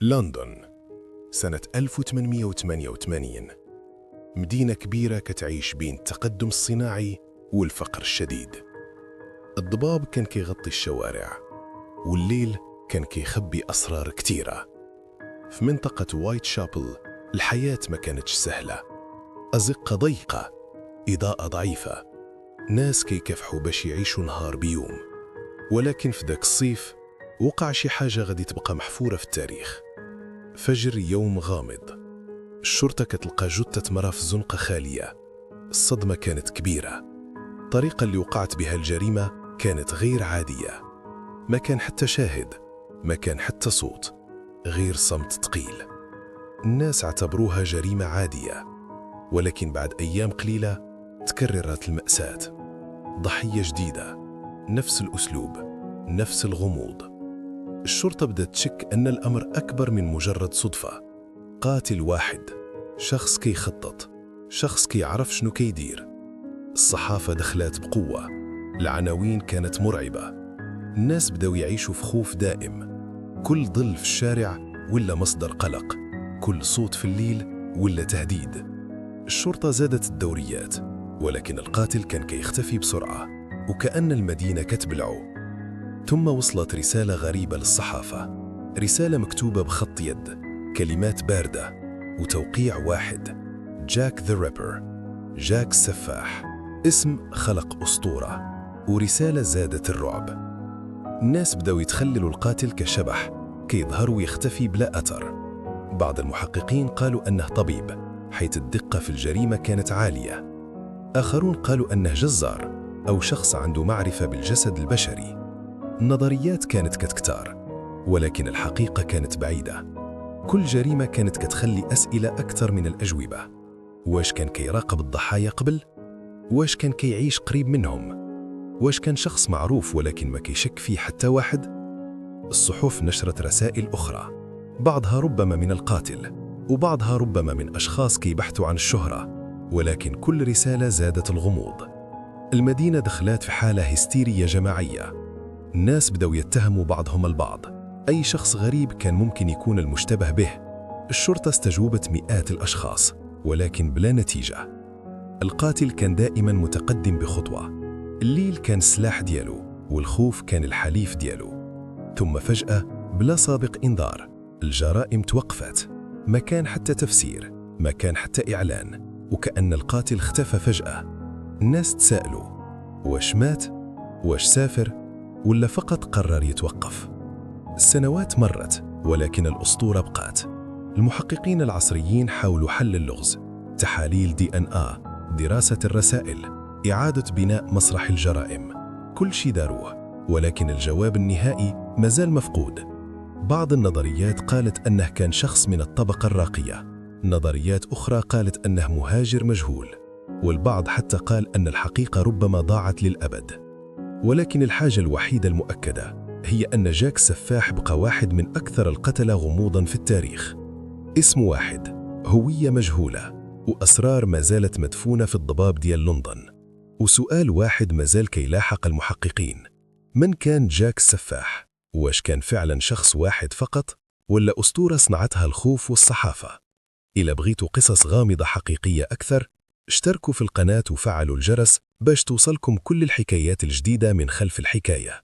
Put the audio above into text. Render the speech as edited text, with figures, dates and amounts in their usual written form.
لندن سنة 1888. مدينة كبيرة كتعيش بين التقدم الصناعي والفقر الشديد. الضباب كان كيغطي الشوارع، والليل كان كيخبي أسرار كتيرة. في منطقة وايت شابل الحياة ما كانتش سهلة، أزقة ضيقة، إضاءة ضعيفة، ناس كيكافحوا باش يعيشوا نهار بيوم. ولكن في ذاك الصيف وقع شي حاجة غادي تبقى محفورة في التاريخ. فجر يوم غامض، الشرطة كتلقى جثة مرأة في زنقة خالية. الصدمة كانت كبيرة، الطريقة اللي وقعت بها الجريمة كانت غير عادية. ما كان حتى شاهد، ما كان حتى صوت، غير صمت ثقيل. الناس اعتبروها جريمة عادية، ولكن بعد أيام قليلة تكررت المأساة. ضحية جديدة، نفس الأسلوب، نفس الغموض. الشرطة بدأت تشك أن الأمر أكبر من مجرد صدفة. قاتل واحد، شخص كيخطط، شخص كيعرف شنو كيدير. الصحافة دخلت بقوة، العناوين كانت مرعبة. الناس بدأوا يعيشوا في خوف دائم. كل ظل في الشارع ولا مصدر قلق، كل صوت في الليل ولا تهديد. الشرطة زادت الدوريات، ولكن القاتل كان كيختفي بسرعة، وكأن المدينة كتبلعه. ثم وصلت رسالة غريبة للصحافة، رسالة مكتوبة بخط يد، كلمات باردة وتوقيع واحد: جاك ذا ريبر، جاك السفاح. اسم خلق أسطورة، ورسالة زادت الرعب. الناس بدأوا يتخللوا القاتل كشبح كيظهر ويختفي بلا أثر. بعض المحققين قالوا أنه طبيب، حيث الدقة في الجريمة كانت عالية. آخرون قالوا أنه جزار أو شخص عنده معرفة بالجسد البشري. النظريات كانت كتكتار، ولكن الحقيقة كانت بعيدة. كل جريمة كانت كتخلي أسئلة أكثر من الأجوبة. واش كان كيراقب الضحايا قبل؟ واش كان كيعيش قريب منهم؟ واش كان شخص معروف ولكن ما كيشك فيه حتى واحد؟ الصحف نشرت رسائل أخرى، بعضها ربما من القاتل، وبعضها ربما من أشخاص كيبحثوا عن الشهرة، ولكن كل رسالة زادت الغموض. المدينة دخلت في حالة هستيرية جماعية. الناس بدأوا يتهموا بعضهم البعض، أي شخص غريب كان ممكن يكون المشتبه به. الشرطة استجوبت مئات الأشخاص، ولكن بلا نتيجة. القاتل كان دائما متقدم بخطوة. الليل كان السلاح دياله، والخوف كان الحليف دياله. ثم فجأة بلا سابق إنذار الجرائم توقفت. ما كان حتى تفسير، ما كان حتى إعلان، وكأن القاتل اختفى فجأة. الناس تساءلوا: واش مات؟ واش سافر؟ ولا فقط قرر يتوقف؟ السنوات مرت، ولكن الأسطورة بقات. المحققين العصريين حاولوا حل اللغز، تحاليل DNA، دراسة الرسائل، إعادة بناء مسرح الجرائم. كل شيء داروه، ولكن الجواب النهائي مازال مفقود. بعض النظريات قالت أنه كان شخص من الطبقة الراقية، نظريات أخرى قالت أنه مهاجر مجهول، والبعض حتى قال أن الحقيقة ربما ضاعت للأبد. ولكن الحاجة الوحيدة المؤكدة هي أن جاك السفاح بقى واحد من أكثر القتلة غموضاً في التاريخ. اسم واحد، هوية مجهولة، وأسرار ما زالت مدفونة في الضباب ديال لندن. وسؤال واحد ما زال كيلاحق المحققين: من كان جاك السفاح؟ واش كان فعلاً شخص واحد فقط، ولا أسطورة صنعتها الخوف والصحافة؟ إذا بغيتوا قصص غامضة حقيقية أكثر، اشتركوا في القناة وفعلوا الجرس باش توصلكم كل الحكايات الجديدة من خلف الحكاية.